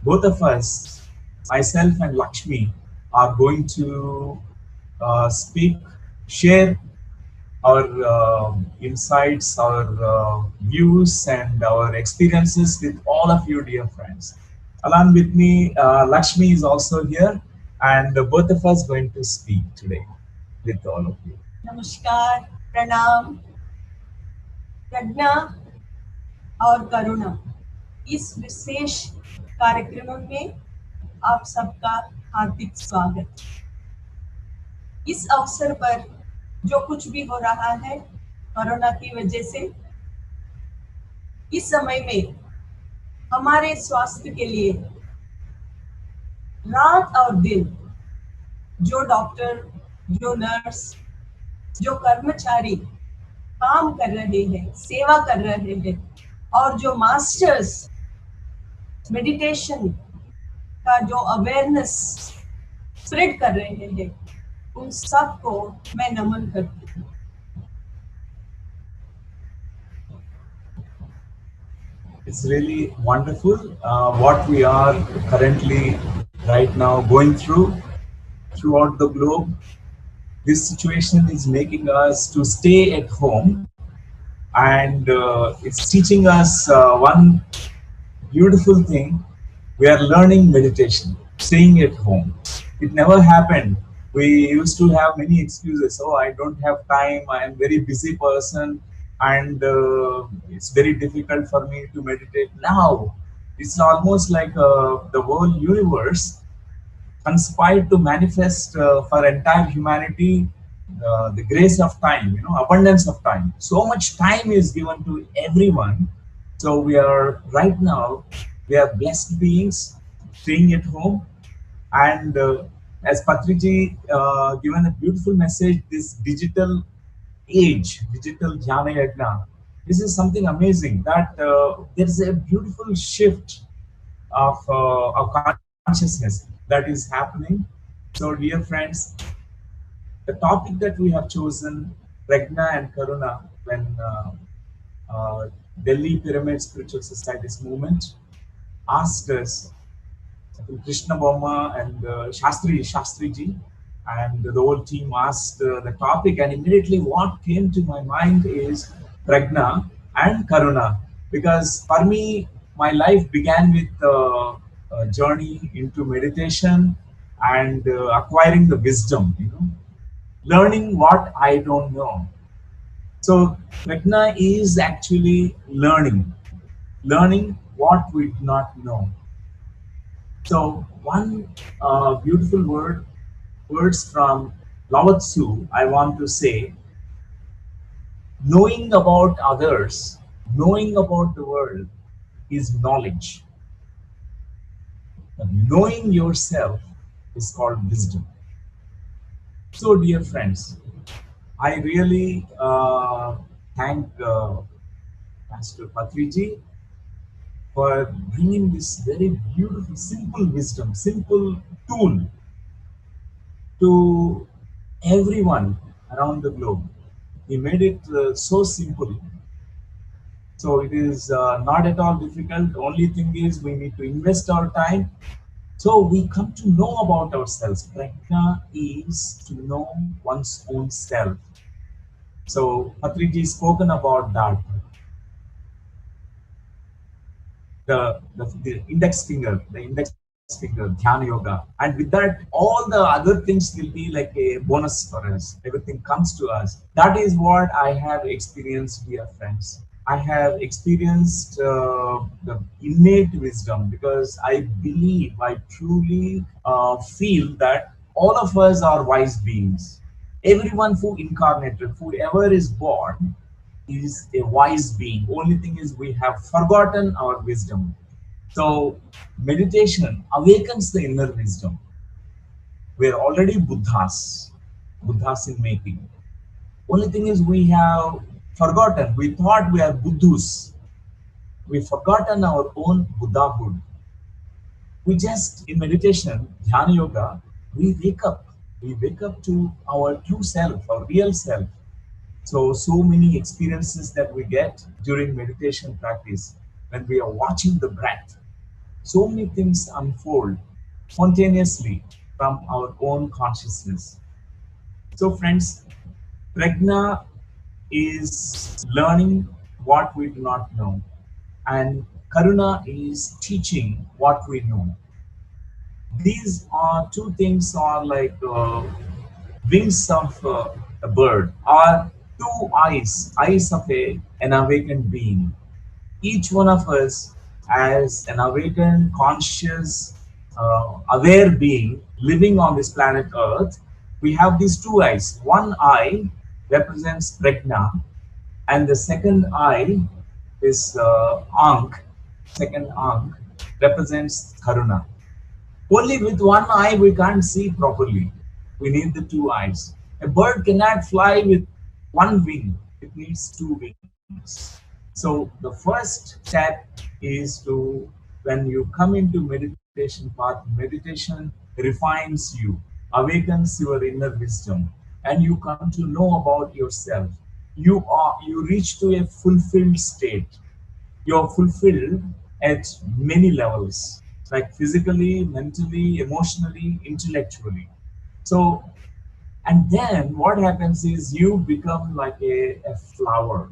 both of us, myself and Lakshmi, are going to speak, share our insights, our views, and our experiences with all of you, dear friends. Along with me, Lakshmi is also here, and both of us going to speak today with all of you. नमस्कार, प्रणाम, प्रज्ञा और करुणा। इस विशेष कार्यक्रम में आप सबका हार्दिक स्वागत। इस अवसर पर जो कुछ भी हो रहा है कोरोना की वजह से, इस समय में हमारे स्वास्थ्य के लिए रात और दिन जो डॉक्टर, जो नर्स, जो कर्मचारी काम कर रहे हैं, सेवा कर रहे हैं, और जो मास्टर्स मेडिटेशन का जो अवेयरनेस स्प्रेड कर रहे हैं, उन सबको मैं नमन करती हूँ। It's really wonderful what we are currently right now going throughout the globe. This situation is making us to stay at home, and it's teaching us one beautiful thing. We are learning meditation, staying at home. It never happened. We used to have many excuses. Oh, I don't have time. I am very busy person, and it's very difficult for me to meditate. Now, it's almost like the whole universe conspired to manifest for entire humanity the grace of time, abundance of time. So much time is given to everyone. So we are right now, we are blessed beings staying at home. And as Patriji given a beautiful message, this digital age, Digital Dhyan Yagna, this is something amazing that there is a beautiful shift of consciousness that is happening. So, dear friends, the topic that we have chosen, Pragna and Karuna, when Delhi Pyramid Spiritual Society's movement asked us, Krishna Bomma and Shastri ji, and the whole team asked the topic, and immediately what came to my mind is Pragna and Karuna, because for me, my life began with a journey into meditation and acquiring the wisdom, learning what I don't know. So Pragna is actually learning what we do not know. So one beautiful words from Lao Tzu, I want to say, knowing about others, knowing about the world is knowledge. But knowing yourself is called wisdom. So, dear friends, I really thank Master Patriji for bringing this very beautiful, simple wisdom, simple tool to everyone around the globe. He made it so simple. So it is not at all difficult. Only thing is we need to invest our time. So we come to know about ourselves. Pragna is to know one's own self. So Patriji spoken about that. The index finger, Dhyaan Yoga. And with that, all the other things will be like a bonus for us. Everything comes to us. That is what I have experienced, dear friends. I have experienced the innate wisdom, because I believe, I truly feel that all of us are wise beings. Everyone who incarnated, whoever is born, is a wise being. Only thing is we have forgotten our wisdom. So meditation awakens the inner wisdom. We are already Buddhas in making. Only thing is we have forgotten. We thought we are Buddhus. We've forgotten our own Buddhahood. We just, in meditation, Dhyana Yoga, we wake up. We wake up to our true self, our real self. So many experiences that we get during meditation practice when we are watching the breath. so many things unfold spontaneously from our own consciousness. So, friends, Pragna is learning what we do not know, and Karuna is teaching what we know. These are two things are like wings of a bird, or two eyes of an awakened being. Each one of us, as an awakened, conscious, aware being living on this planet Earth, we have these two eyes. One eye represents Prajna, and the second eye is Ankh. Second Ankh represents Karuna. Only with one eye we can't see properly. We need the two eyes. A bird cannot fly with one wing, it needs two wings. So the first step is to, when you come into meditation path, meditation refines you, awakens your inner wisdom, and you come to know about yourself. You reach to a fulfilled state. You're fulfilled at many levels, like physically, mentally, emotionally, intellectually. So, and then what happens is you become like a flower.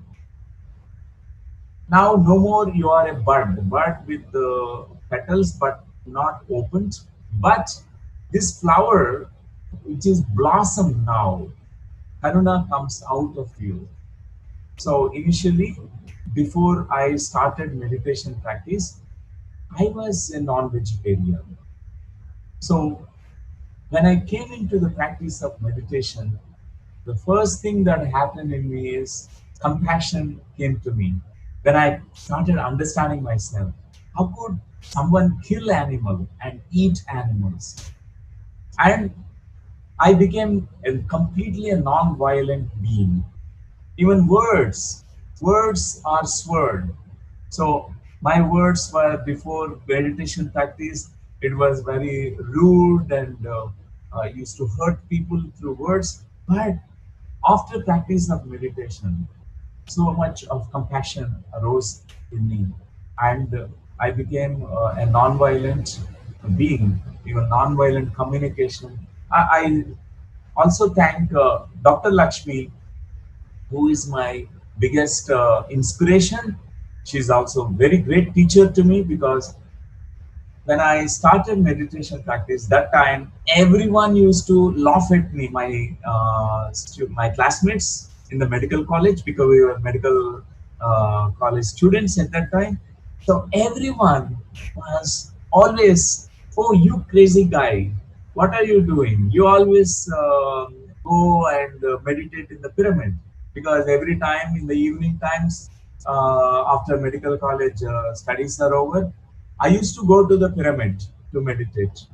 Now no more you are a bud with the petals but not opened. But this flower, which is blossom now, Karuna comes out of you. So initially, before I started meditation practice, I was a non-vegetarian. So when I came into the practice of meditation, the first thing that happened in me is compassion came to me. When I started understanding myself, how could someone kill animal and eat animals? And I became completely a non-violent being. Even words are sword. So my words were, before meditation practice, it was very rude, and used to hurt people through words. But after practice of meditation, so much of compassion arose in me, and I became a non-violent being, even non-violent communication. I also thank Dr. Lakshmi, who is my biggest inspiration. She's also a very great teacher to me, because when I started meditation practice, that time everyone used to laugh at me, my classmates in the medical college, because we were medical college students at that time. So everyone was always, "Oh, you crazy guy! What are you doing? You always go and meditate in the pyramid." Because every time in the evening times, after medical college studies are over, I used to go to the pyramid to meditate.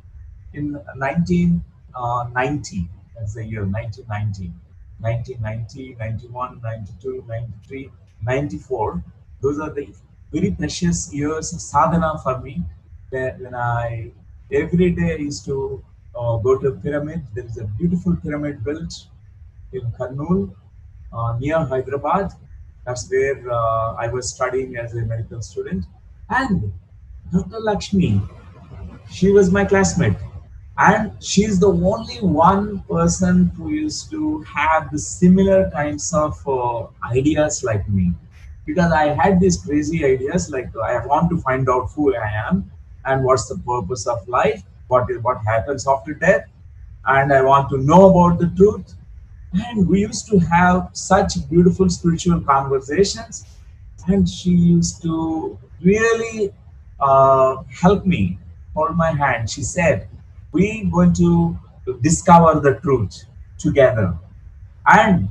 In 1990, that's the year 1990, 1990, 91, 92, 93, 94. Those are the very precious years of sadhana for me. When I every day I used to go to a pyramid. There is a beautiful pyramid built in Kurnool, near Hyderabad. That's where I was studying as a medical student. And Dr. Lakshmi, she was my classmate. And she's the only one person who used to have the similar kinds of ideas like me. Because I had these crazy ideas, like I want to find out who I am and what's the purpose of life, what happens after death, and I want to know about the truth. And we used to have such beautiful spiritual conversations, and she used to really help me, hold my hand. She said, "We're going to discover the truth together." And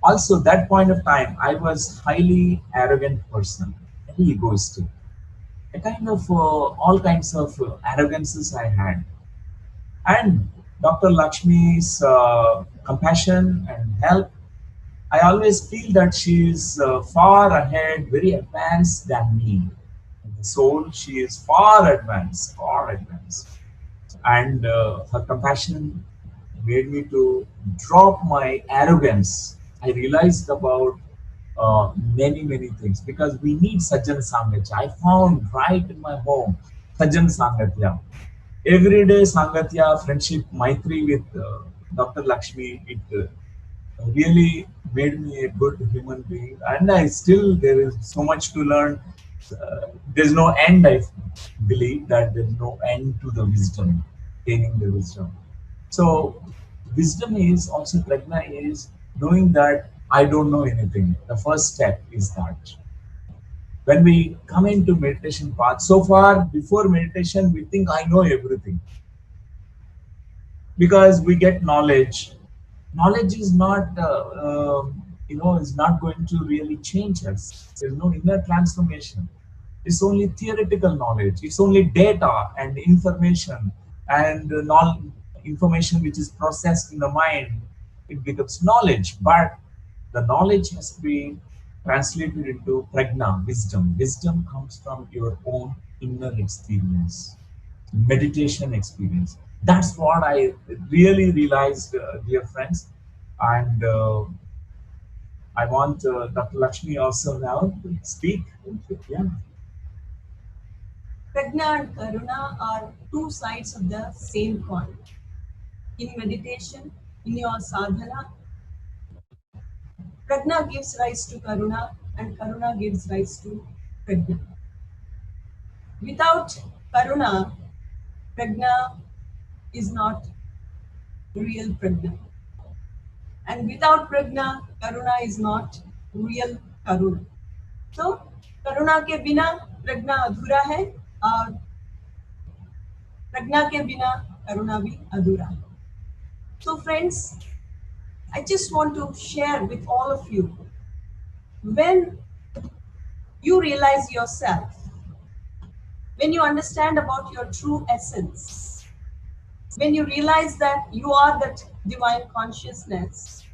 also, that point of time, I was highly arrogant person, very egoistic, a kind of all kinds of arrogances I had. And Dr. Lakshmi's compassion and help, I always feel that she is far ahead, very advanced than me. In the soul, she is far advanced, far advanced. And her compassion made me to drop my arrogance. I realized about many things, because we need Sajjan Samgach. I found right in my home. Sajjan Sangatya. Everyday Sangatya, friendship, Maitri with Dr. Lakshmi, it really made me a good human being. And I still, there is so much to learn. There's no end, I believe that there's no end to the wisdom, gaining the wisdom. So, wisdom is also, Pragna is knowing that I don't know anything. The first step is that when we come into meditation path, so far before meditation we think I know everything, because we get knowledge. Knowledge is not is not going to really change us. There's no inner transformation. It's only theoretical knowledge. It's only data and information, and information which is processed in the mind. It becomes knowledge, but the knowledge has to be translated into pragna, wisdom. Wisdom comes from your own inner experience, meditation experience. That's what I really realized, dear friends. And I want Dr. Lakshmi also now to speak. Yeah. Pragna and Karuna are two sides of the same coin. In meditation, in your sadhana, Pragna gives rise to Karuna and Karuna gives rise to Pragna. Without Karuna, Pragna is not real Pragna. And without Pragna, Karuna is not real Karuna. तो करुणा के बिना प्रज्ञा अधूरा है और प्रज्ञा के बिना करुणा भी अधूरा है. So friends, I just want to share with all of you, when you realize yourself, when you understand about your true essence, when you realize that you are that divine consciousness,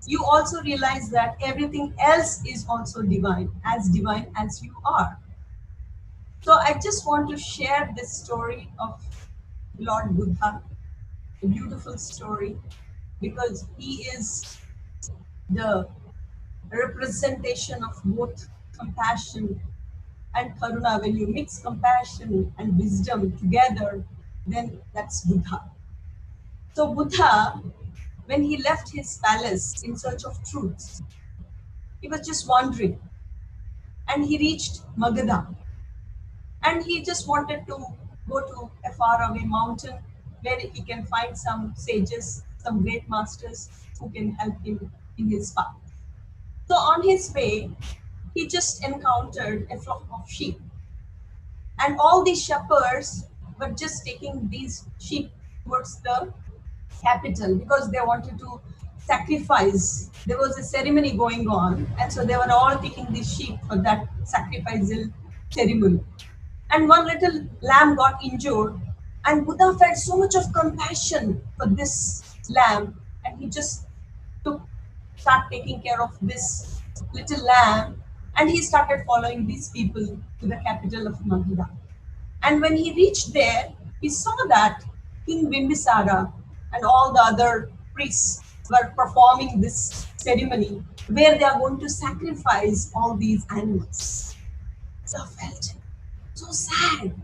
you also realize that everything else is also divine as you are. So I just want to share this story of Lord Buddha, a beautiful story, because he is the representation of both compassion and karuna. When you mix compassion and wisdom together, then that's Buddha. So Buddha, when he left his palace in search of truth, he was just wandering and he reached Magadha. And he just wanted to go to a faraway mountain where he can find some sages, some great masters who can help him in his path. So on his way, he just encountered a flock of sheep. And all these shepherds were just taking these sheep towards the capital because they wanted to sacrifice. There was a ceremony going on, and so they were all taking these sheep for that sacrificial ceremony. And one little lamb got injured, and Buddha felt so much of compassion for this lamb, and he just start taking care of this little lamb, and he started following these people to the capital of Magadha. And when he reached there, he saw that King Bimbisara and all the other priests were performing this ceremony where they are going to sacrifice all these animals. So I felt so sad.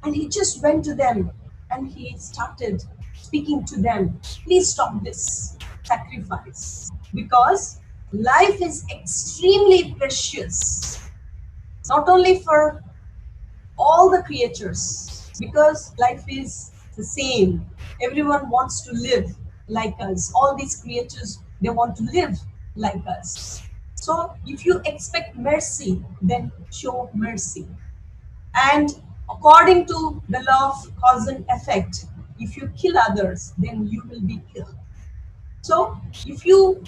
And he just went to them and he started speaking to them. Please stop this sacrifice, because life is extremely precious, not only for all the creatures, because life is the same. Everyone wants to live like us. All these creatures, they want to live like us. So if you expect mercy, then show mercy. And according to the law of cause and effect, if you kill others, then you will be killed. So if you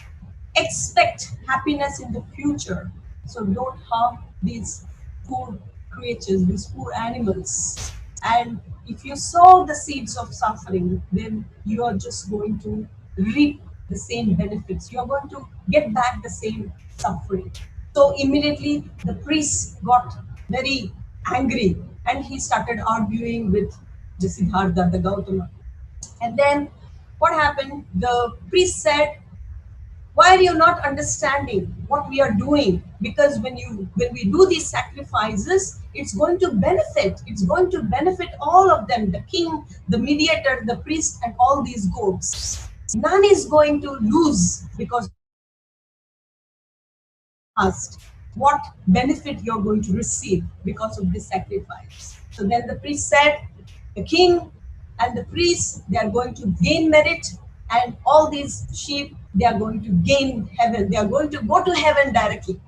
expect happiness in the future, so don't harm these poor creatures, these poor animals. And if you sow the seeds of suffering, then you are just going to reap the same benefits. You are going to get back the same suffering. So immediately the priest got very angry and he started arguing with the Siddhartha, the Gautama. And then what happened? The priest said, Why are you not understanding what we are doing? Because when we do these sacrifices, it's going to benefit all of them, the king, the mediator, the priest, and all these goats. None is going to lose because of this sacrifice. So then he asked, what benefit you're going to receive because of this sacrifice? So then the priest said, the king and the priests, they are going to gain merit, and all these sheep, they are going to gain heaven. They are going to go to heaven directly.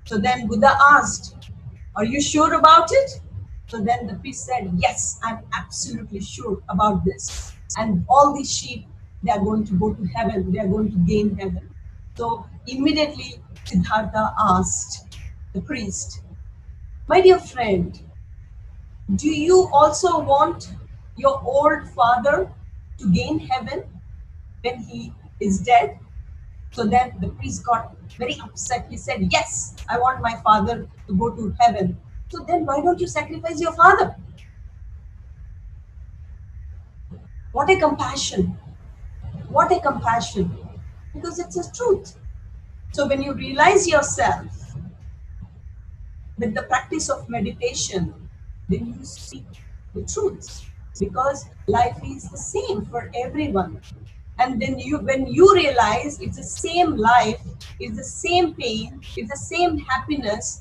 So then Buddha asked, are you sure about it? So then the priest said, yes, I'm absolutely sure about this. And all these sheep, they are going to go to heaven. They are going to gain heaven. So immediately Siddhartha asked the priest, my dear friend, do you also want your old father to gain heaven when he is dead? So then the priest got very upset. He said, yes, I want my father to go to heaven. So then why don't you sacrifice your father? What a compassion. What a compassion. Because it's a truth. So when you realize yourself with the practice of meditation, then you speak the truth. Because life is the same for everyone. And then when you realize it's the same life, it's the same pain, it's the same happiness,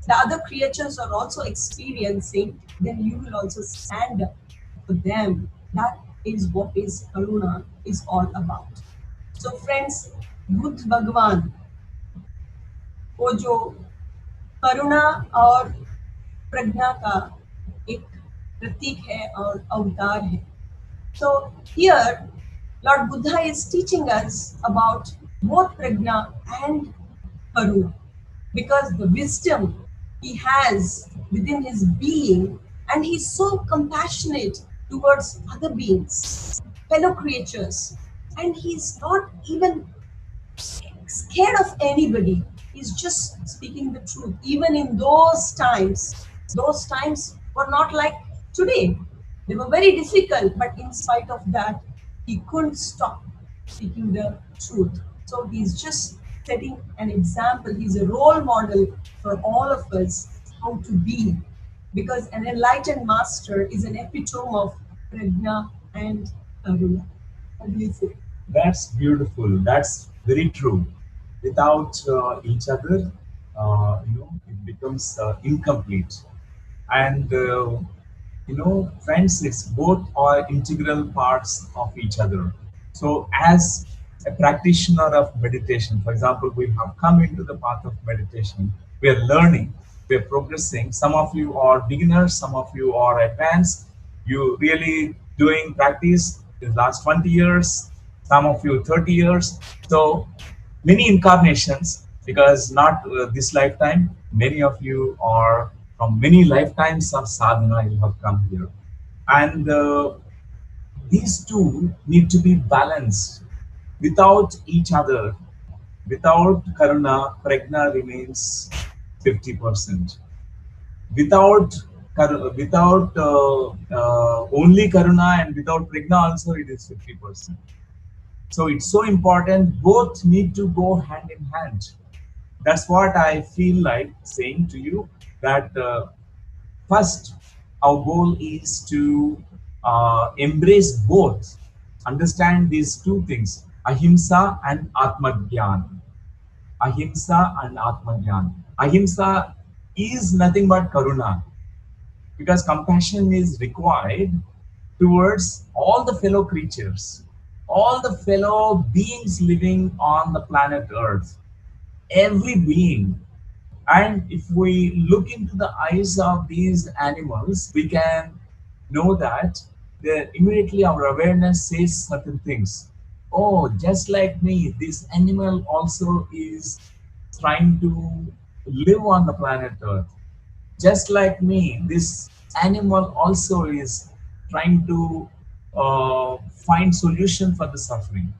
the other creatures are also experiencing, then you will also stand up for them. That is what is Karuna is all about. So friends, Buddha भगवान वो जो करुणा और प्रज्ञा का एक प्रतीक है और अवतार है. So here, Lord Buddha is teaching us about both Pragna and Karuna, because the wisdom he has within his being, and he's so compassionate towards other beings, fellow creatures, and he's not even scared of anybody. He's just speaking the truth. Even in those times were not like today. They were very difficult, but in spite of that, he couldn't stop speaking the truth. So he's just setting an example. He's a role model for all of us how to be. Because an enlightened master is an epitome of prajna and karuna. What do you say? That's beautiful. That's very true. Without each other, it becomes incomplete. And friends, it's both are integral parts of each other. So as a practitioner of meditation, for example, we have come into the path of meditation, we are learning, we are progressing. Some of you are beginners, some of you are advanced, you really doing practice in the last 20 years, some of you 30 years. So many incarnations, because not this lifetime, many of you are from many lifetimes of sadhana, you have come here. And these two need to be balanced. Without each other, without karuna, pragna remains 50%. Without without only karuna and without pragna also it is 50%. So it's so important, both need to go hand in hand. That's what I feel like saying to you, that first, our goal is to embrace both, understand these two things, ahimsa and atmagyan. Ahimsa and atmagyan. Ahimsa is nothing but karuna, because compassion is required towards all the fellow creatures, all the fellow beings living on the planet Earth, every being. And if we look into the eyes of these animals, we can know that immediately our awareness says certain things. Oh, just like me, this animal also is trying to live on the planet Earth. Just like me, this animal also is trying to find solution for the suffering.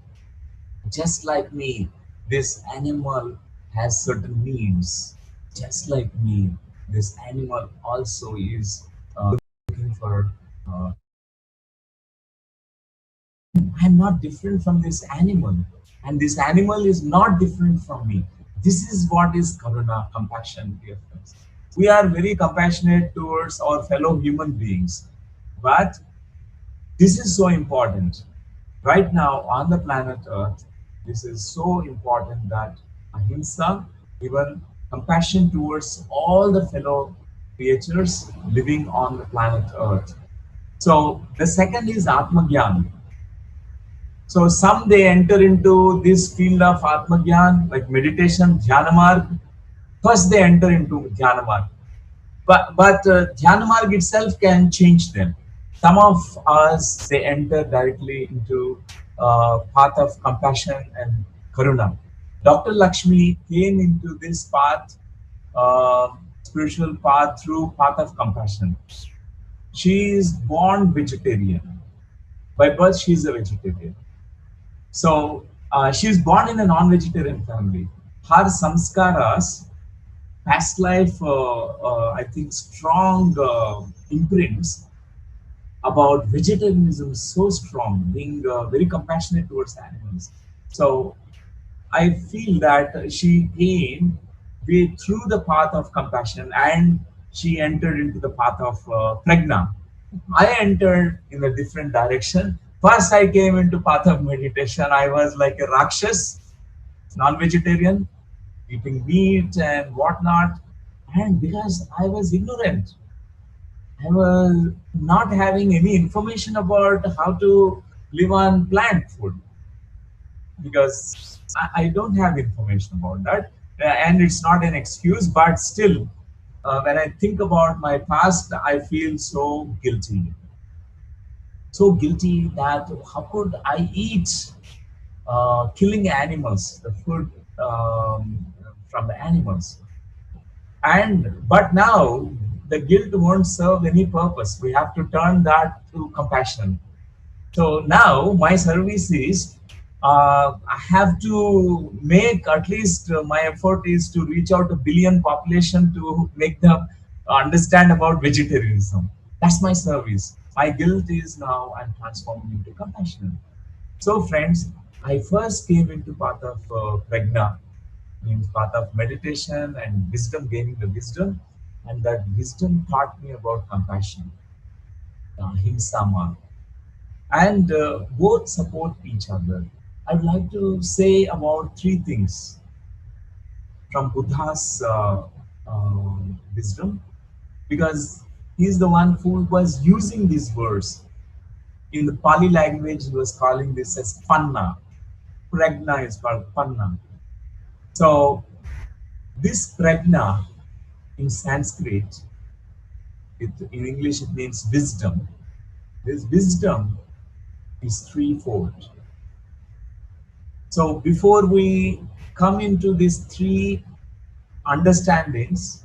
Just like me, this animal has certain needs. Just like me, this animal also is looking for. I'm not different from this animal. and this animal is not different from me. This is what is Karuna, compassion, dear friends. We are very compassionate towards our fellow human beings, but this is so important. Right now on the planet Earth, this is so important that ahimsa, even compassion towards all the fellow creatures living on the planet Earth. So the second is Atmagyan. So some they enter into this field of Atmagyan, like meditation, Dhyana Marg. First they enter into Dhyana Marg. But Dhyana Marg itself can change them. Some of us, they enter directly into path of compassion and Karuna. Dr. Lakshmi came into this path, spiritual path through path of compassion. She is born vegetarian. By birth, she is a vegetarian. So she is born in a non-vegetarian family. Her samskaras, past life, I think, strong imprints about vegetarianism is so strong, being very compassionate towards animals. So I feel that she came through the path of compassion and she entered into the path of Pragna. I entered in a different direction. First, I came into path of meditation. I was like a Rakshas, non-vegetarian, eating meat and whatnot. And because I was ignorant, I was not having any information about how to live on plant food because I don't have information about that. And it's not an excuse, but still, when I think about my past, I feel so guilty. So guilty that how could I eat killing animals, the food from the animals? And but now the guilt won't serve any purpose. We have to turn that to compassion. So now my service is I have to make at least my effort is to reach out a billion population to make them understand about vegetarianism. That's my service. My guilt is now I'm transforming into compassion. So friends, I first came into path of Pragna, means path of meditation and wisdom, gaining the wisdom, and that wisdom taught me about compassion, ahimsa mark, and both support each other. I would like to say about three things from Buddha's wisdom, because he's the one who was using these words. In the Pali language, he was calling this as panna. Pragna is called panna. So this pragna in Sanskrit, in English it means wisdom. This wisdom is threefold. So before we come into these three understandings,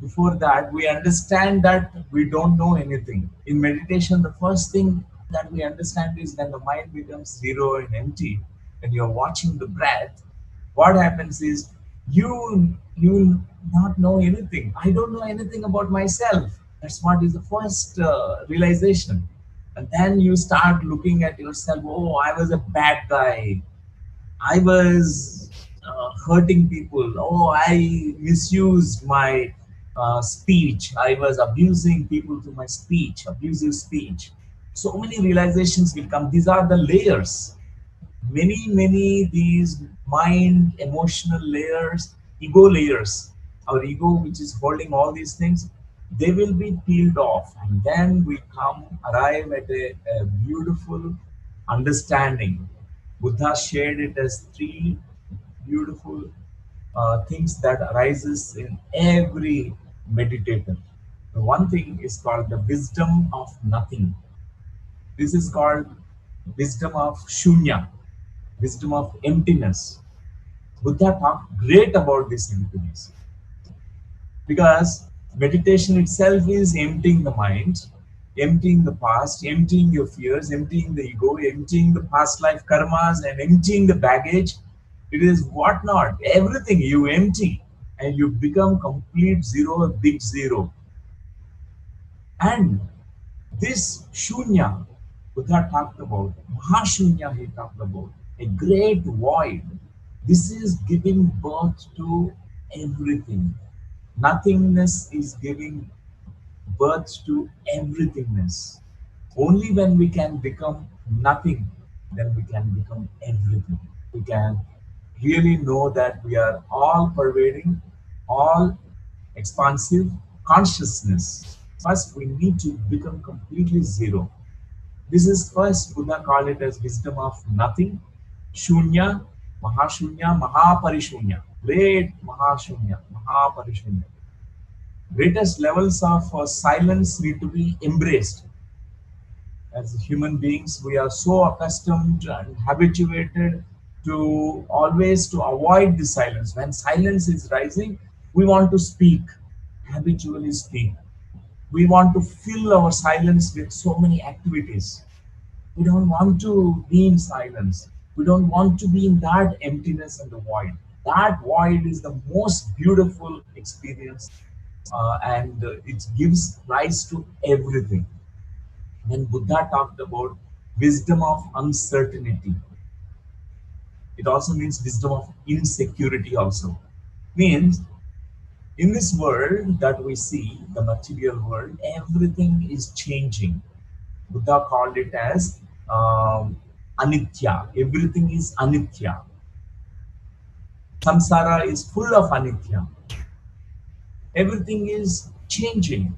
before that we understand that we don't know anything. In meditation, the first thing that we understand is when the mind becomes zero and empty, when you're watching the breath, what happens is you will not know anything. I don't know anything about myself. That's what is the first realization. And then you start looking at yourself. Oh, I was a bad guy. I was hurting people. Oh, I misused my speech. I was abusing people through my speech, abusive speech. So many realizations will come. These are the layers. Many these mind, emotional layers, ego layers. Our ego, which is holding all these things, they will be peeled off, and then we arrive at a beautiful understanding. Buddha shared it as three beautiful things that arises in every meditator. The one thing is called the wisdom of nothing. This is called wisdom of shunya, wisdom of emptiness. Buddha talked great about this emptiness because meditation itself is emptying the mind, emptying the past, emptying your fears, emptying the ego, emptying the past life karmas, and emptying the baggage. It is whatnot, everything you empty and you become complete zero, a big zero. And this shunya, Buddha talked about, Mahashunya he talked about. a great void. This is giving birth to everything. Nothingness is giving birth to everythingness. Only when we can become nothing, then we can become everything. We can really know that we are all pervading, all expansive consciousness. First, we need to become completely zero. This is first Buddha called it as wisdom of nothing, shunya, mahashunya, mahaparishunya, great mahashunya, mahaparishunya. Greatest levels of silence need to be embraced. As human beings, we are so accustomed and habituated to always to avoid the silence. When silence is rising, we want to speak, habitually speak. We want to fill our silence with so many activities. We don't want to be in silence. We don't want to be in that emptiness and the void. That void is the most beautiful experience, and it gives rise to everything. When Buddha talked about wisdom of uncertainty, it also means wisdom of insecurity also. Means in this world that we see, the material world, everything is changing. Buddha called it as anitya. Everything is anitya. Samsara is full of anitya. Everything is changing.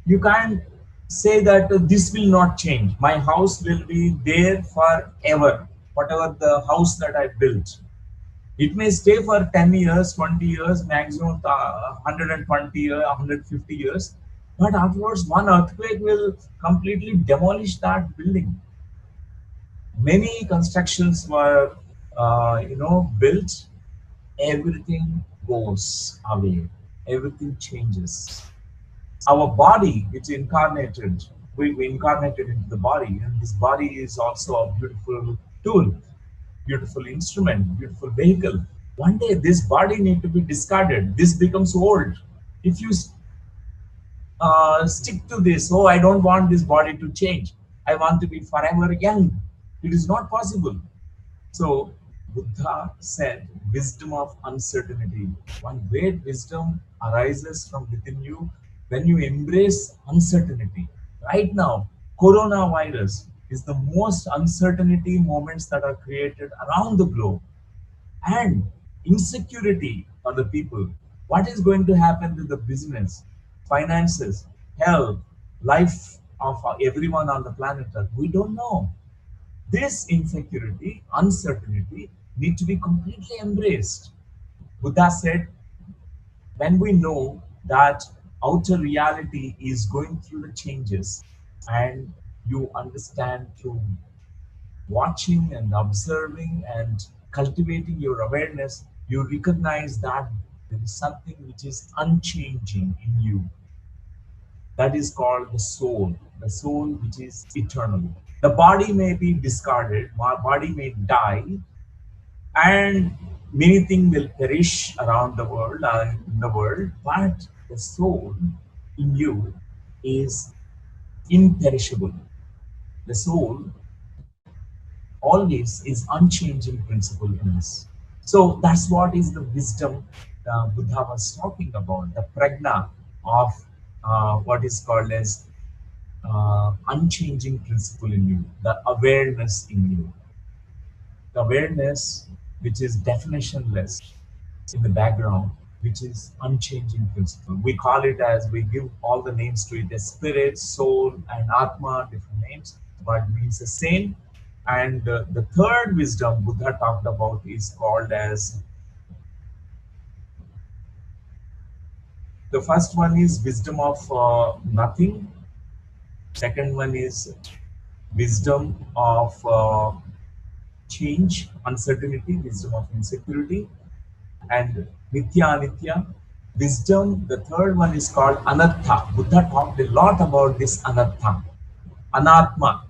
You can't say that this will not change. My house will be there forever. Whatever the house that I built, it may stay for 10 years, 20 years, maximum 120 years, 150 years. But afterwards, one earthquake will completely demolish that building. Many constructions were, built. Everything goes away. Everything changes. Our body, which incarnated, we incarnated into the body, and this body is also a beautiful tool, beautiful instrument, beautiful vehicle. One day this body need to be discarded. This becomes old. If you stick to this, oh, I don't want this body to change, I want to be forever young, it is not possible. So Buddha said wisdom of uncertainty. One great wisdom arises from within you when you embrace uncertainty. Right now, coronavirus is the most uncertainty moments that are created around the globe, and insecurity for the people. What is going to happen with the business, finances, health, life of everyone on the planet Earth? We don't know. This insecurity, uncertainty need to be completely embraced. Buddha said, when we know that outer reality is going through the changes, and you understand through watching and observing and cultivating your awareness, you recognize that there is something which is unchanging in you. That is called the soul which is eternal. The body may be discarded, body may die, and many things will perish around the world, in the world, but the soul in you is imperishable. The soul always is unchanging principle in us. So that's what is the wisdom Buddha was talking about, the pragna of what is called as unchanging principle in you, the awareness in you. The awareness which is definitionless in the background, which is unchanging principle. We call it as, we give all the names to it as spirit, soul, and atma, different names, but means the same. And the third wisdom Buddha talked about is called as, the first one is wisdom of nothing. Second one is wisdom of change, uncertainty, wisdom of insecurity, and nitya anitya. Wisdom, the third one is called anatta. Buddha talked a lot about this anatta, anatma.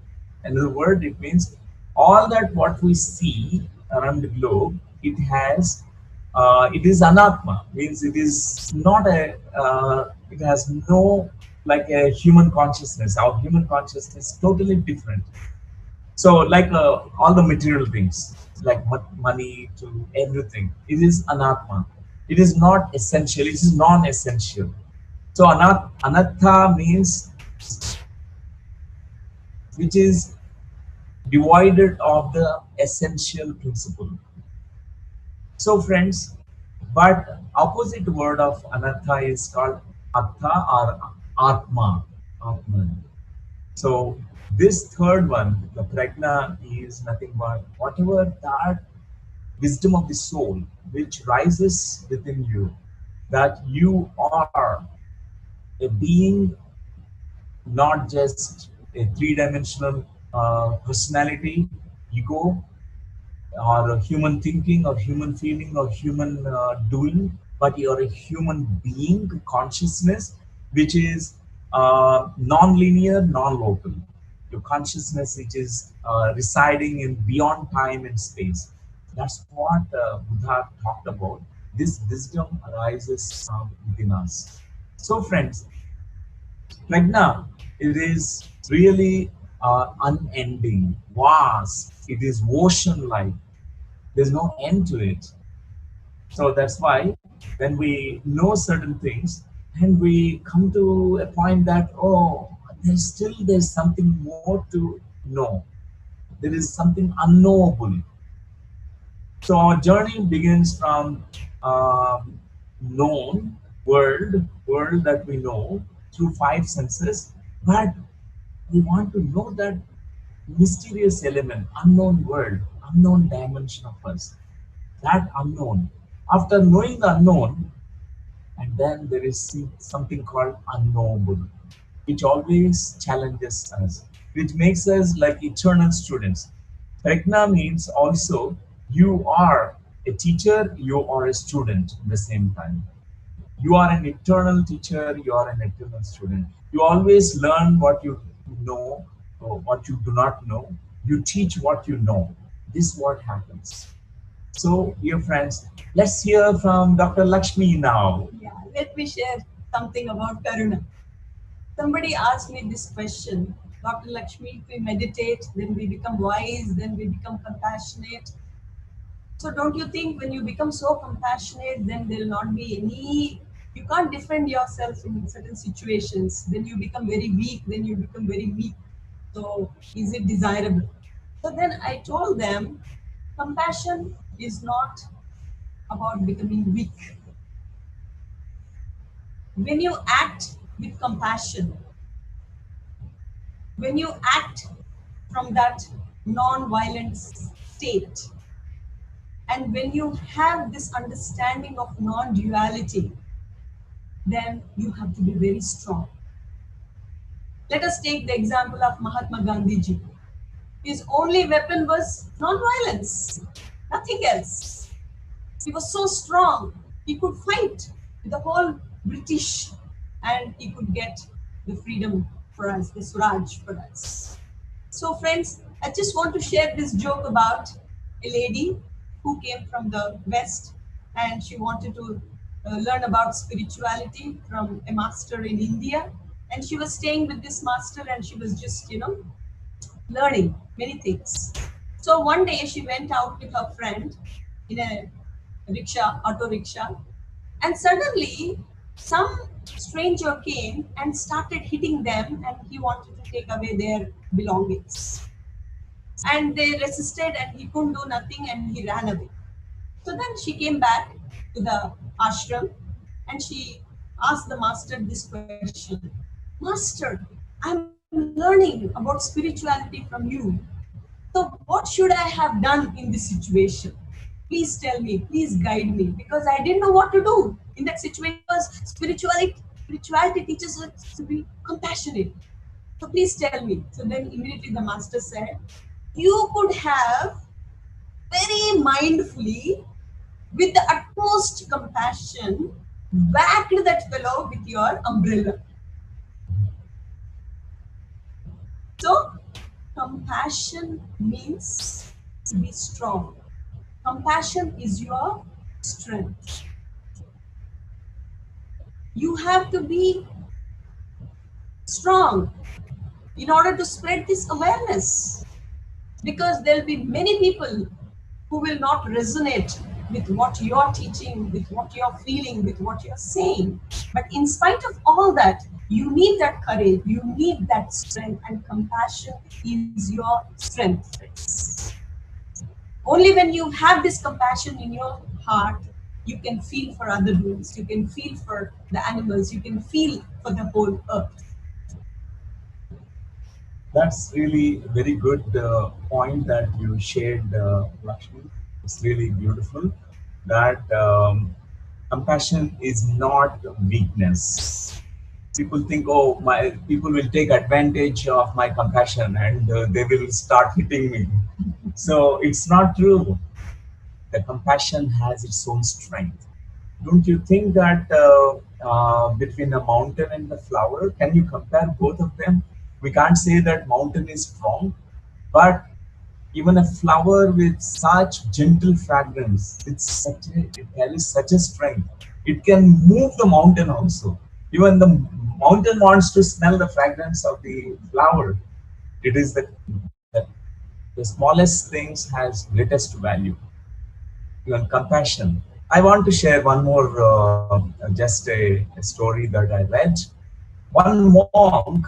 Another word, it means all that what we see around the globe, it has, it is anatma, means it is not a, it has no, like a human consciousness. Our human consciousness is totally different. So like all the material things, like money to everything, it is anatma. It is not essential. It is non-essential. So anatta means which is divided of the essential principle. So friends, but opposite word of anatta is called atta or atma. Atman. So this third one, the pragna, is nothing but whatever that wisdom of the soul which rises within you, that you are a being, not just a three-dimensional personality, ego, or a human thinking or human feeling or human doing, but you're a human being consciousness which is non-linear, non-local. Your consciousness which is residing in beyond time and space. That's what Buddha talked about. This wisdom arises from within us. So friends, Pragna, it is really unending, vast. It is ocean-like. There's no end to it. So that's why when we know certain things and we come to a point that, oh, there's something more to know. There is something unknowable. So our journey begins from known world that we know through five senses, but we want to know that mysterious element, unknown world, unknown dimension of us, that unknown. After knowing the unknown, and then there is something called unknowable, which always challenges us, which makes us like eternal students. Prajna means also you are a teacher, you are a student at the same time. You are an eternal teacher, you are an eternal student. You always learn what you know or what you do not know. You teach what you know. This is what happens. So, dear friends, let's hear from Dr. Lakshmi now. Yeah, let me share something about Karuna. Somebody asked me this question, Dr. Lakshmi, if we meditate, then we become wise, then we become compassionate. So don't you think when you become so compassionate, then there will not be any, you can't defend yourself in certain situations. Then you become very weak, then you become very weak. So is it desirable? So then I told them, compassion is not about becoming weak. When you act with compassion, when you act from that non-violent state, and when you have this understanding of non-duality, then you have to be very strong. Let us take the example of Mahatma Gandhi ji. His only weapon was non-violence, nothing else. He was so strong, he could fight with the whole British and he could get the freedom for us, the Swaraj for us. So friends, I just want to share this joke about a lady who came from the West and she wanted to learn about spirituality from a master in India. And she was staying with this master and she was just, learning many things. So one day she went out with her friend in a rickshaw, auto rickshaw, and suddenly some stranger came and started hitting them and he wanted to take away their belongings. And they resisted and he couldn't do nothing and he ran away. So then she came back to the ashram and she asked the master this question. Master, I'm learning about spirituality from you. So what should I have done in this situation? Please tell me, please guide me, because I didn't know what to do in that situation. Because spirituality teaches us to be compassionate. So please tell me. So then immediately the master said, you could have very mindfully, with the utmost compassion, whacked that fellow with your umbrella. So compassion means to be strong. Compassion is your strength. You have to be strong in order to spread this awareness. because there'll be many people who will not resonate with what you're teaching, with what you're feeling, with what you're saying. But in spite of all that, you need that courage, you need that strength, and compassion is your strength, friends. Only when you have this compassion in your heart, you can feel for other beings, you can feel for the animals, you can feel for the whole earth. That's really very good point that you shared, Lakshmi. It's really beautiful that compassion is not weakness. People think, oh, my people will take advantage of my compassion and they will start hitting me. So it's not true. The compassion has its own strength. Don't you think that between a mountain and the flower, can you compare both of them? We can't say that mountain is strong, but even a flower with such gentle fragrance, it carries such a strength. It can move the mountain also. Even the mountain wants to smell the fragrance of the flower. It is the, the smallest things has greatest value. Even compassion. I want to share one more, just a story that I read. One monk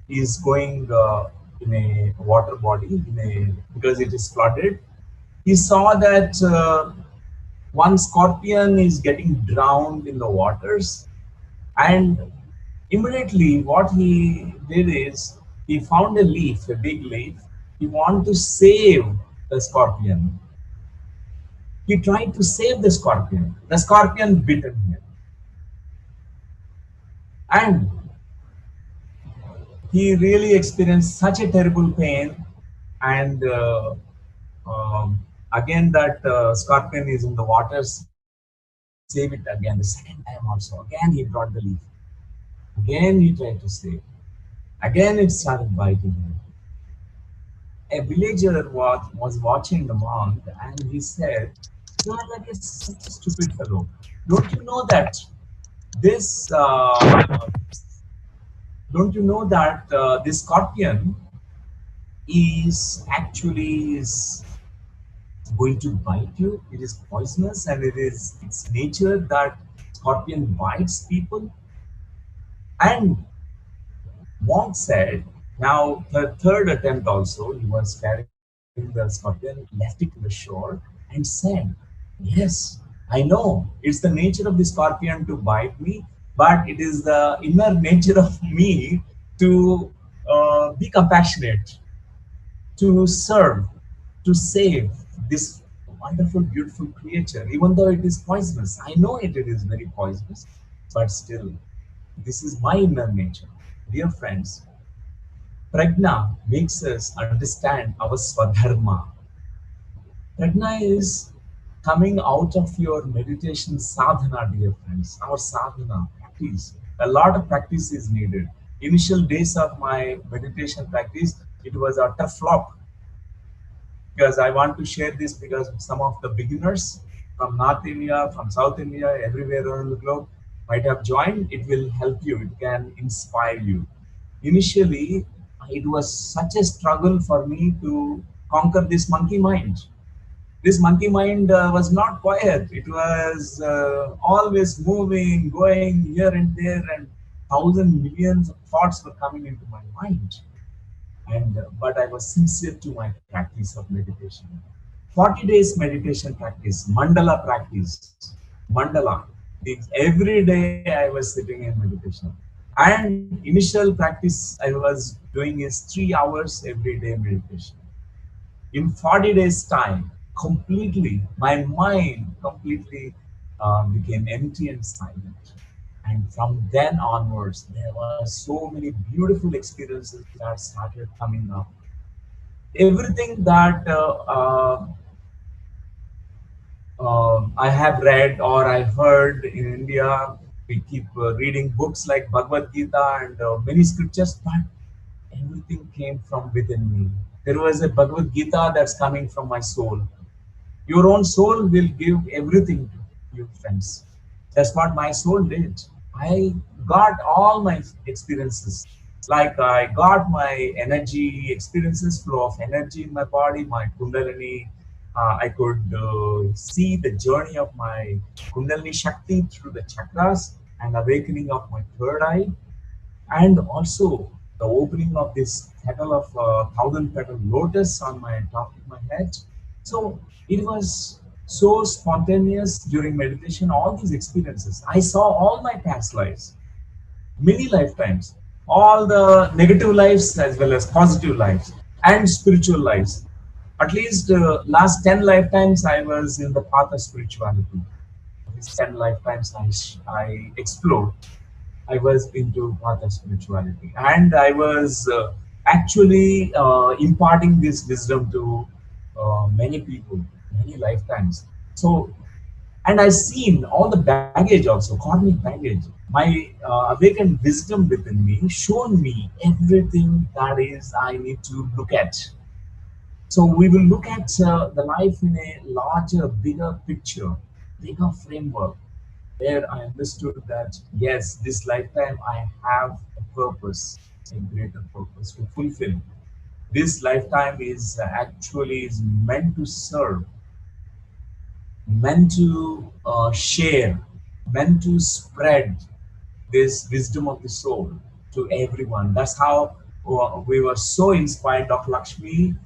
is going in a water body because it is flooded. He saw that one scorpion is getting drowned in the waters, and immediately what he did is he found a leaf, a big leaf. He wanted to save the scorpion. He tried to save the scorpion. The scorpion bitten him, and he really experienced such a terrible pain. And again, that scorpion is in the water. Save it again. The second time also, again he brought the leaf. Again he tried to save. Again it started biting him. A villager was watching the monk, and he said, "You are like such a stupid fellow. Don't you know that this? Don't you know that this scorpion is actually is going to bite you? It is poisonous, and it is its nature that scorpion bites people." And monk said, now the third attempt also, he was carrying the scorpion, left it to the shore, and said, "Yes, I know it's the nature of the scorpion to bite me, but it is the inner nature of me to be compassionate, to serve, to save this wonderful, beautiful creature, even though it is poisonous. I know it is very poisonous, but still, this is my inner nature." Dear friends, Pragna makes us understand our Swadharma. Pragna is coming out of your meditation sadhana, dear friends. Our sadhana practice. A lot of practice is needed. Initial days of my meditation practice, it was a tough flop, because I want to share this because some of the beginners from North India, from South India, everywhere around the globe might have joined. It will help you, it can inspire you. Initially, it was such a struggle for me to conquer this monkey mind. This monkey mind was not quiet, it was always moving, going here and there, and thousand millions of thoughts were coming into my mind. And but I was sincere to my practice of meditation. 40 days meditation practice, mandala practice, mandala. Every day I was sitting in meditation. And initial practice I was doing is 3 hours every day meditation. In 40 days time, completely, my mind completely became empty and silent. And from then onwards, there were so many beautiful experiences that started coming up. Everything that I have read or I heard in India, we keep reading books like Bhagavad Gita and many scriptures, but everything came from within me. There was a Bhagavad Gita that's coming from my soul. Your own soul will give everything to you, friends. That's what my soul did. I got all my experiences. Like I got my energy experiences, flow of energy in my body, my Kundalini. I could see the journey of my Kundalini Shakti through the chakras and awakening of my third eye, and also the opening of this petal of thousand petal lotus on my top of my head. So it was so spontaneous during meditation. All these experiences, I saw all my past lives, many lifetimes, all the negative lives as well as positive lives and spiritual lives. At least last 10 lifetimes I was in the path of spirituality. These 10 lifetimes I explored. I was into path of spirituality, and I was actually imparting this wisdom to many people, many lifetimes. So, and I've seen all the baggage also, karmic baggage. My awakened wisdom within me shown me everything that is I need to look at. So we will look at the life in a larger, bigger picture, bigger framework, where I understood that yes, this lifetime I have a purpose, a greater purpose to fulfill. This lifetime is actually is meant to serve, meant to share, meant to spread this wisdom of the soul to everyone. That's how we were so inspired. Dr. Lakshmi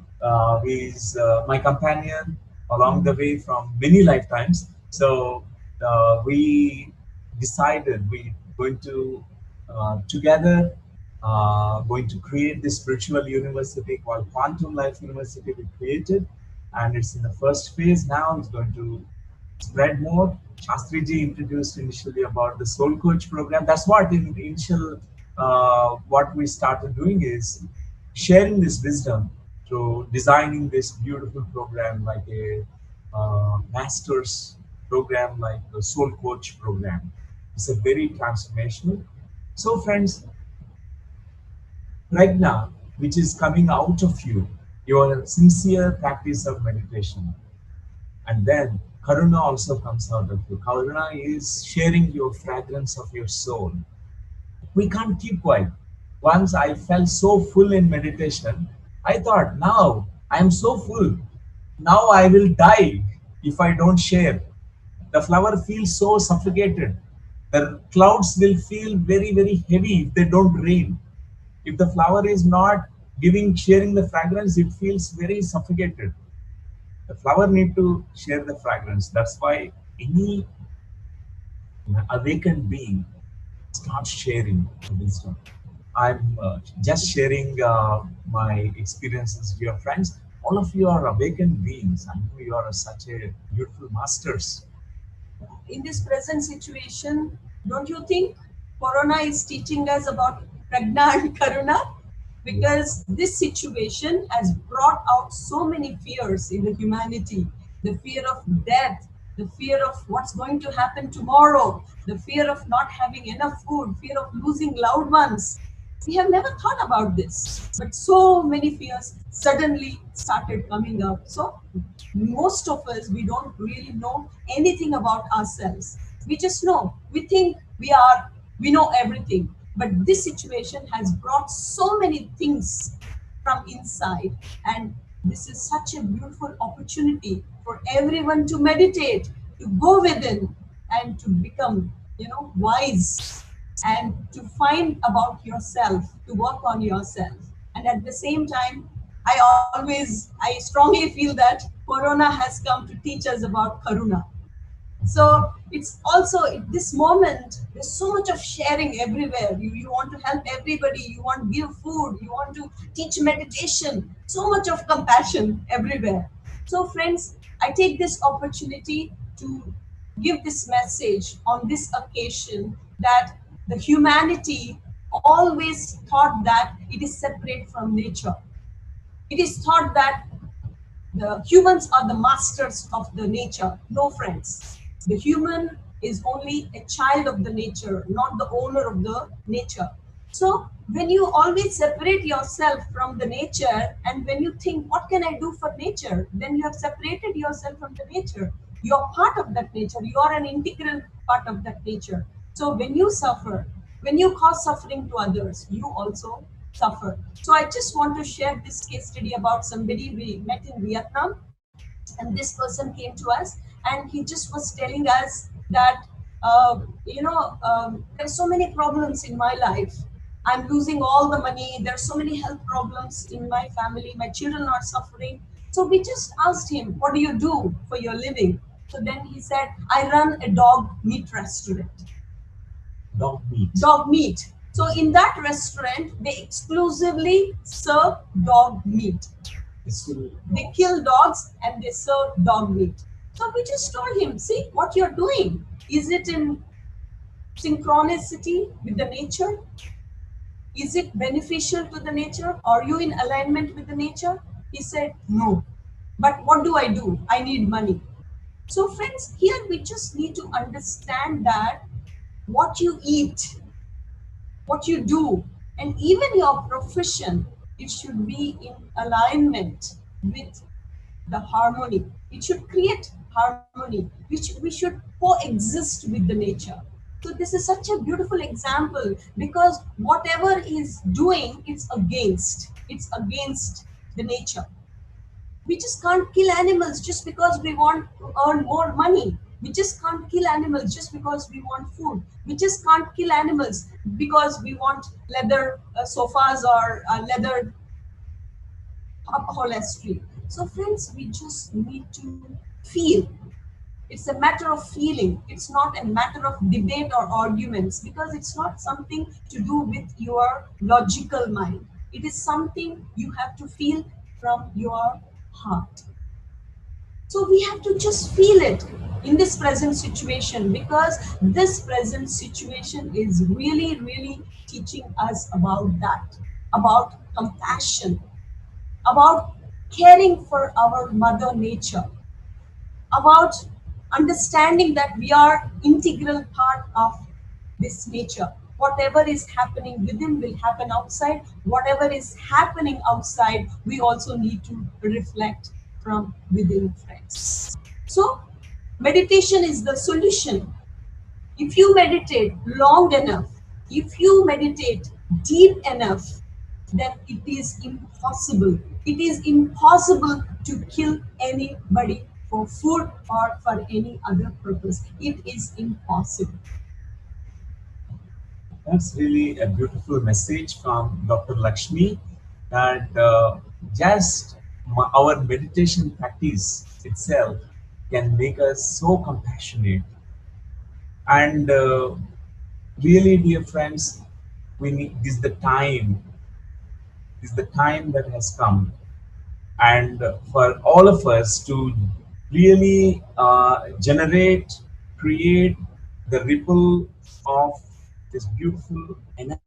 is my companion along the way from many lifetimes. So we decided we going to together going to create this spiritual university called Quantum Life University. We created, and it's in the first phase now. It's going to spread more. Shastriji introduced initially about the Soul Coach program. That's what in initial what we started doing is sharing this wisdom through designing this beautiful program like a master's program like the Soul Coach program. It's a very transformational. So friends, Pragna, which is coming out of you, your sincere practice of meditation, and then Karuna also comes out of you. Karuna is sharing your fragrance of your soul. We can't keep quiet. Once I felt so full in meditation, I thought, now I am so full. Now I will die if I don't share. The flower feels so suffocated. The clouds will feel very, very heavy if they don't rain. If the flower is not giving, sharing the fragrance, it feels very suffocated. The flower need to share the fragrance. That's why any awakened being starts sharing the wisdom. I'm just sharing my experiences with your friends. All of you are awakened beings. I know you are such a beautiful masters. In this present situation, don't you think Corona is teaching us about Pragna and Karuna? Because this situation has brought out so many fears in the humanity, the fear of death, the fear of what's going to happen tomorrow, the fear of not having enough food, fear of losing loved ones. We have never thought about this, but so many fears suddenly started coming up. So most of us, we don't really know anything about ourselves. We just know, we think we know everything, but this situation has brought so many things from inside, and this is such a beautiful opportunity for everyone to meditate, to go within, and to become, wise, and to find about yourself, to work on yourself. And at the same time, I strongly feel that Corona has come to teach us about Karuna. So it's also at this moment, there's so much of sharing everywhere. You want to help everybody, you want to give food, you want to teach meditation, so much of compassion everywhere. So, friends, I take this opportunity to give this message on this occasion that the humanity always thought that it is separate from nature. It is thought that the humans are the masters of the nature. No, friends. The human is only a child of the nature, not the owner of the nature. So when you always separate yourself from the nature, and when you think, what can I do for nature? Then you have separated yourself from the nature. You're part of that nature. You are an integral part of that nature. So when you suffer, When you cause suffering to others, you also suffer. So I just want to share this case study about somebody we met in Vietnam, and this person came to us, and he just was telling us that there's so many problems in my life. I'm losing all the money. There's so many health problems in my family. My children are suffering. So we just asked him, what do you do for your living? So then he said, I run a dog meat restaurant. Dog meat. Dog meat. So in that restaurant, they exclusively serve dog meat. They kill dogs and they serve dog meat. So we just told him, see what you're doing. Is it in synchronicity with the nature? Is it beneficial to the nature? Are you in alignment with the nature? He said, no. But what do I do? I need money. So friends, here we just need to understand that what you eat, what you do, and even your profession, it should be in alignment with the harmony. It should create harmony, which we should coexist with the nature. So this is such a beautiful example, because whatever is doing, it's against the nature. We just can't kill animals just because we want to earn more money. We just can't kill animals just because we want food. We just can't kill animals because we want leather sofas or leather upholstery. So friends, we just need to feel. It's a matter of feeling. It's not a matter of debate or arguments, because it's not something to do with your logical mind. It is something you have to feel from your heart. So we have to just feel it in this present situation, because this present situation is really, really teaching us about that, about compassion, about caring for our mother nature, about understanding that we are integral part of this nature. Whatever is happening within will happen outside. Whatever is happening outside, we also need to reflect from within, friends. So meditation is the solution. If you meditate long enough, if you meditate deep enough, then it is impossible. It is impossible to kill anybody for food or for any other purpose. It is impossible. That's really a beautiful message from Dr. Lakshmi, that just our meditation practice itself can make us so compassionate. And really, dear friends, we need this is the time that has come, and for all of us to really create the ripple of these beautiful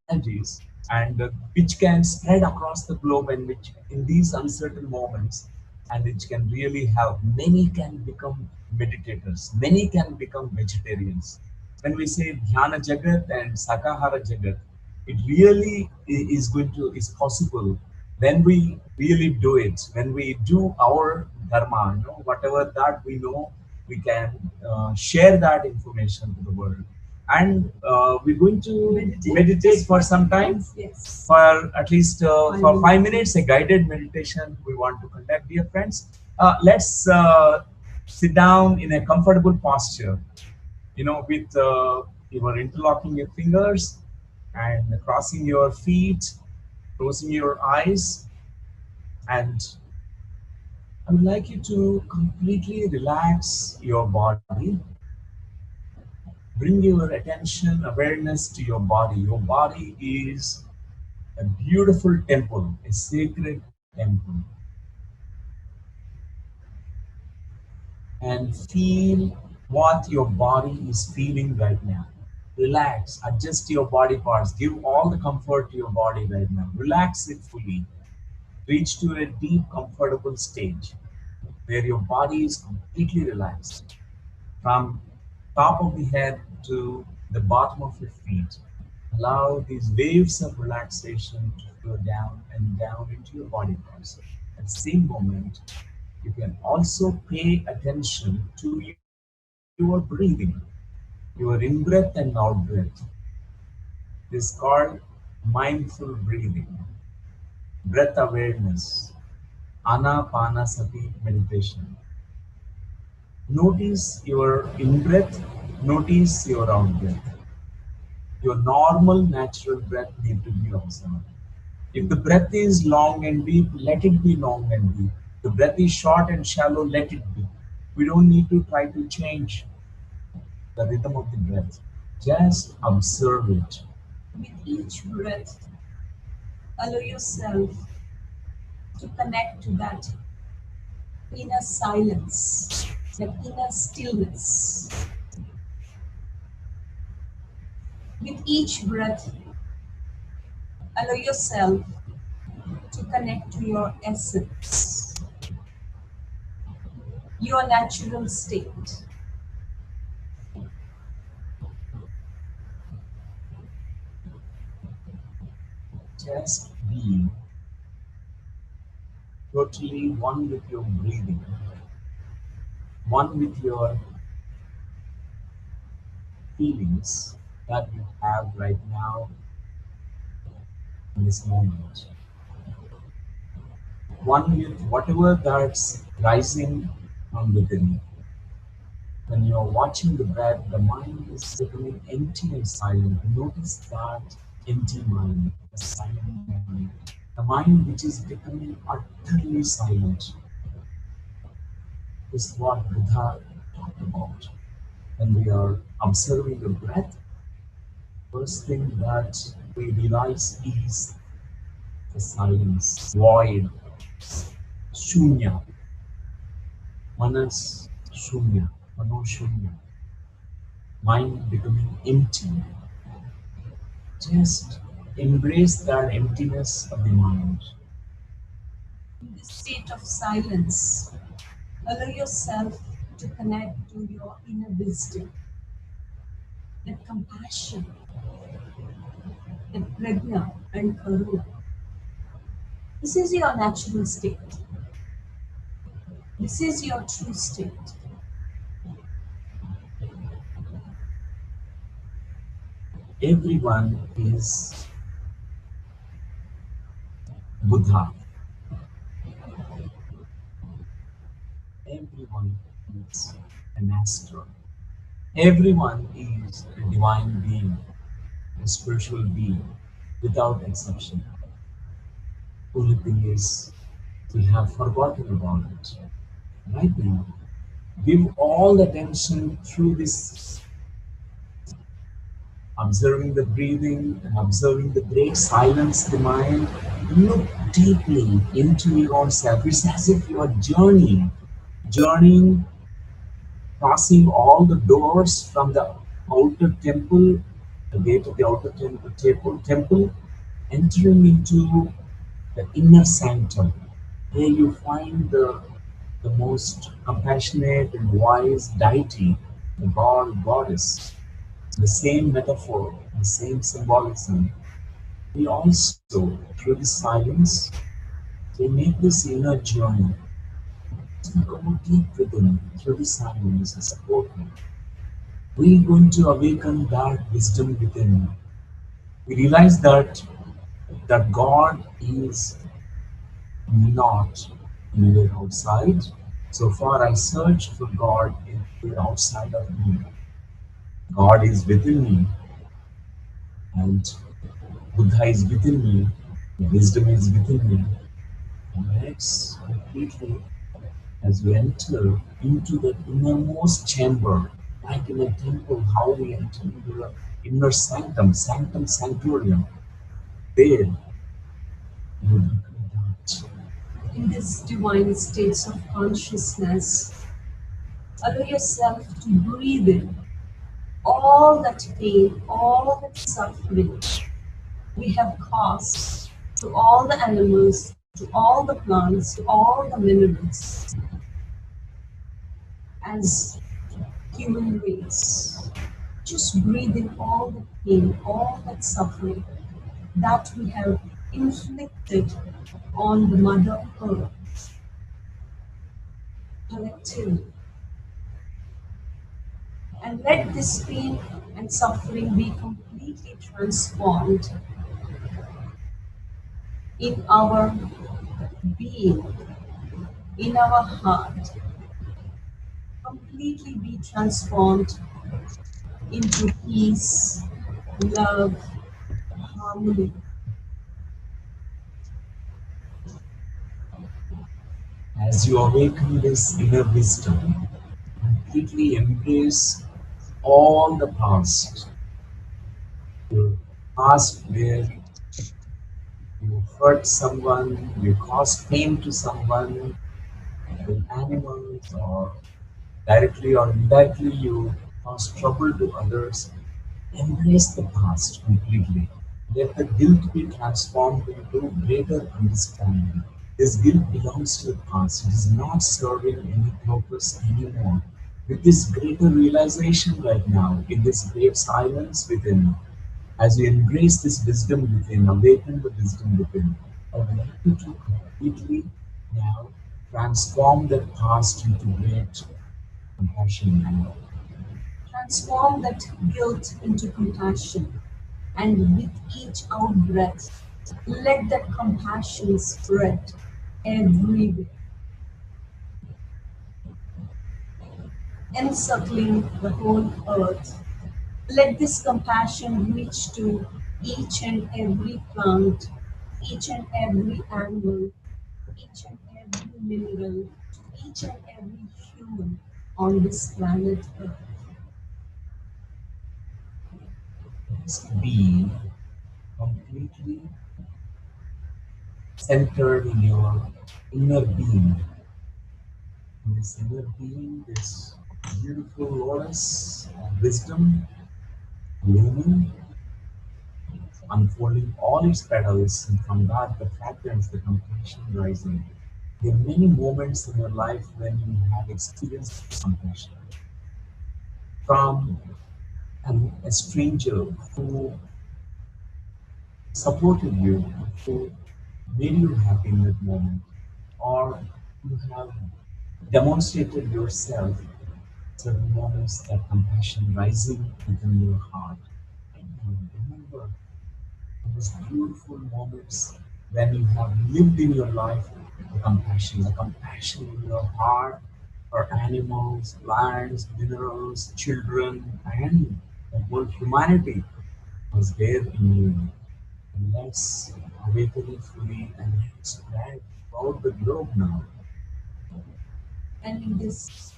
energies, and which can spread across the globe, and which in these uncertain moments, and which can really help. Many can become meditators, many can become vegetarians. When we say Dhyana Jagat and Sakahara Jagat, it really is going to is possible when we really do it, when we do our dharma, whatever that we know, we can share that information to the world. And we're going to meditate for some time, Yes, yes. for at least for 5 minutes, a guided meditation we want to conduct, dear friends. Let's sit down in a comfortable posture, with your interlocking your fingers and crossing your feet, closing your eyes, and I would like you to completely relax your body. Bring your attention, awareness to your body. Your body is a beautiful temple, a sacred temple. And feel what your body is feeling right now. Relax, adjust your body parts, give all the comfort to your body right now. Relax it fully. Reach to a deep, comfortable stage where your body is completely relaxed from top of the head to the bottom of your feet. Allow these waves of relaxation to flow down and down into your body parts. At the same moment, you can also pay attention to your breathing, your in breath and out breath. It is called mindful breathing, breath awareness, anapanasati meditation. Notice your in breath, notice your out breath. Your normal natural breath need to be observed. If the breath is long and deep, let it be long and deep. The breath is short and shallow, let it be. We don't need to try to change the rhythm of the breath. Just observe it. With each breath, allow yourself to connect to that inner silence, that inner stillness. With each breath, allow yourself to connect to your essence, your natural state. Just be totally one with your breathing, one with your feelings that you have right now in this moment. One with whatever that's rising from within. When you're watching the breath, the mind is becoming empty and silent. Notice that empty mind, the silent mind, the mind which is becoming utterly silent. This is what Buddha talked about. When we are observing the breath, first thing that we realize is the silence, void, shunya, manas shunya, mano shunya, mind becoming empty. Just embrace that emptiness of the mind. In this state of silence, allow yourself to connect to your inner wisdom, that compassion, that Pragna and Karuna. This is your natural state. This is your true state. Everyone is Buddha. Everyone is a master. Everyone is a divine being, a spiritual being, without exception. Only thing is, we have forgotten about it. Right now, give all attention through this observing the breathing and observing the great silence of the mind. Look deeply into your own self. It's as if you are journeying, passing all the doors from the outer temple, the gate of the outer temple, entering into the inner sanctum, where you find the most compassionate and wise deity, the god, goddess, the same metaphor, the same symbolism. We also, through the silence, we make this inner journey to go deep within through the silence and support me. We're going to awaken that wisdom within. We realize that God is not anywhere outside. So far I search for God in outside of me. God is within me, and Buddha is within me, wisdom is within me. And let's completely, as we enter into the innermost chamber, like in a temple, how we enter into the inner sanctum, sanctum sanctorium, there you look at that. In this divine states of consciousness, allow yourself to breathe in all that pain, all that suffering we have caused to all the animals, to all the plants, to all the minerals as human race. Just breathe in all the pain, all that suffering that we have inflicted on the Mother Earth collectively. And let this pain and suffering be completely completely transformed in our being, in our heart, completely be transformed into peace, love, harmony. As you awaken this inner wisdom, completely embrace all the past, your past where you hurt someone, you caused pain to someone, with animals, or directly or indirectly you cause trouble to others. Embrace the past completely. Let the guilt be transformed into greater understanding. This guilt belongs to the past. It is not serving any purpose anymore. With this greater realization right now, in this great silence within, as you embrace this wisdom within, awaken the wisdom within, I would like you to completely now transform that past into great compassion now. Transform that guilt into compassion. And with each out breath, let that compassion spread everywhere, encircling the whole earth. Let this compassion reach to each and every plant, each and every animal, each and every mineral, to each and every human on this planet Earth. Just be completely centered in your inner being. In this inner being, this beautiful lotus of wisdom blooming, unfolding all its petals, and from that the fragrance, the compassion rising. There are many moments in your life when you have experienced compassion from a stranger who supported you, who made you happy in that moment, or you have demonstrated yourself certain moments that compassion rising within your heart. And remember those beautiful moments when you have lived in your life the compassion in your heart for animals, plants, minerals, children, and the whole humanity was there in you. And let's awaken it fully and let's spread throughout the globe now. And in this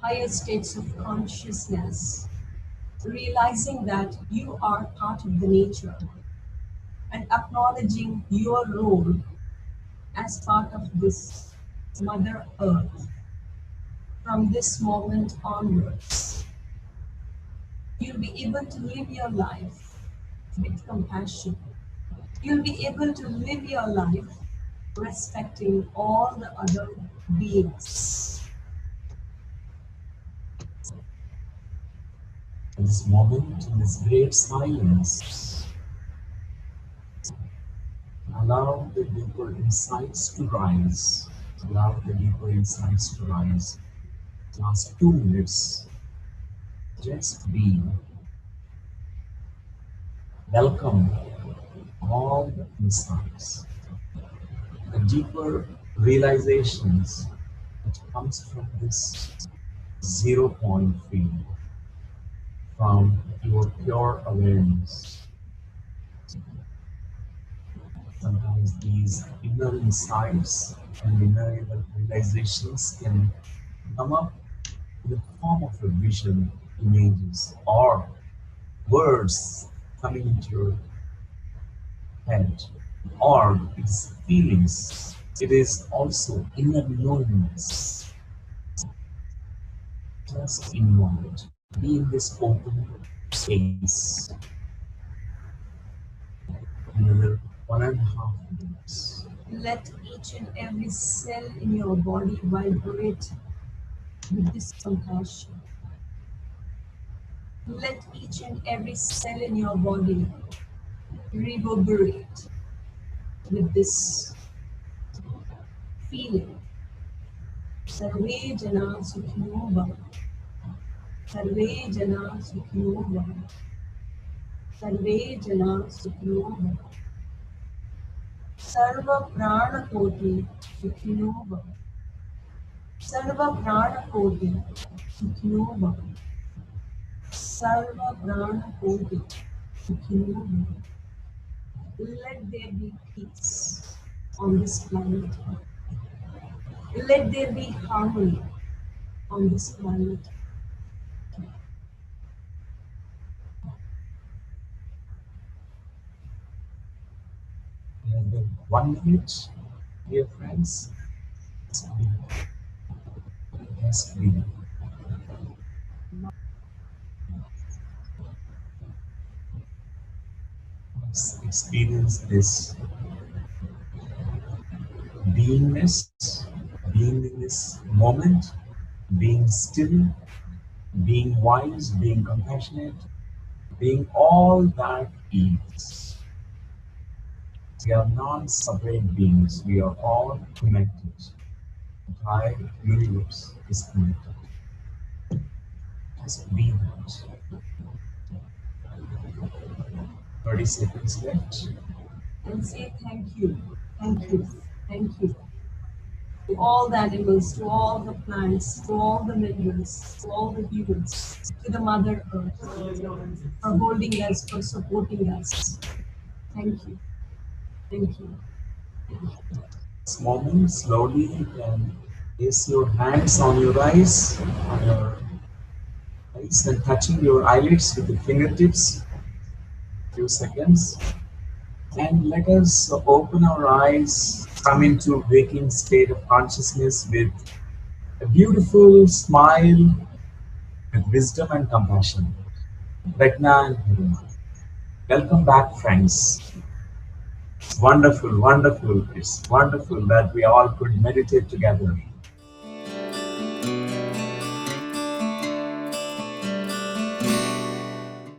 higher states of consciousness, realizing that you are part of the nature and acknowledging your role as part of this Mother Earth from this moment onwards, you'll be able to live your life with compassion. You'll be able to live your life respecting all the other beings. In this moment, in this great silence, allow the deeper insights to rise. Allow the deeper insights to rise. Last 2 minutes, just be. Welcome all the insights, the deeper realizations that comes from this 0 point field, from your pure awareness. Sometimes these inner insights and inner realizations can come up in the form of a vision, images, or words coming into your head, or its feelings. It is also inner knowingness. Just invite. Be in this open space. Another 1.5 minutes. Let each and every cell in your body vibrate with this compassion. Let each and every cell in your body reverberate with this feeling. Sarve Jana Sukhino Bhava. Sarve Jana Sukhino Bhava. सर्वे जना सुखिनो भवन्तु। सर्व प्राण कोटि सुखिनो भवन्तु। सर्व प्राण कोटि सुखिनो भवन्तु। सर्व प्राण कोटि सुखिनो भवन्तु. Let there be peace on this planet. Let there be harmony on this planet. And in 1 minute, dear friends, just be. Experience this beingness, being in this moment, being still, being wise, being compassionate, being all that is. We are non separate beings, we are all connected. The entire universe is connected. Just be that. 30 seconds left. And say thank you, thank you, thank you to all the animals, to all the plants, to all the minerals, to all the humans, to the Mother Earth for holding us, for supporting us. Thank you, thank you, thank you. This moment, slowly you can place your hands on your eyes, and touching your eyelids with the fingertips. Few seconds, and let us open our eyes, come into waking state of consciousness with a beautiful smile, with wisdom and compassion. Pragna and Karuna. Welcome back, friends. It's wonderful, wonderful. It's wonderful that we all could meditate together.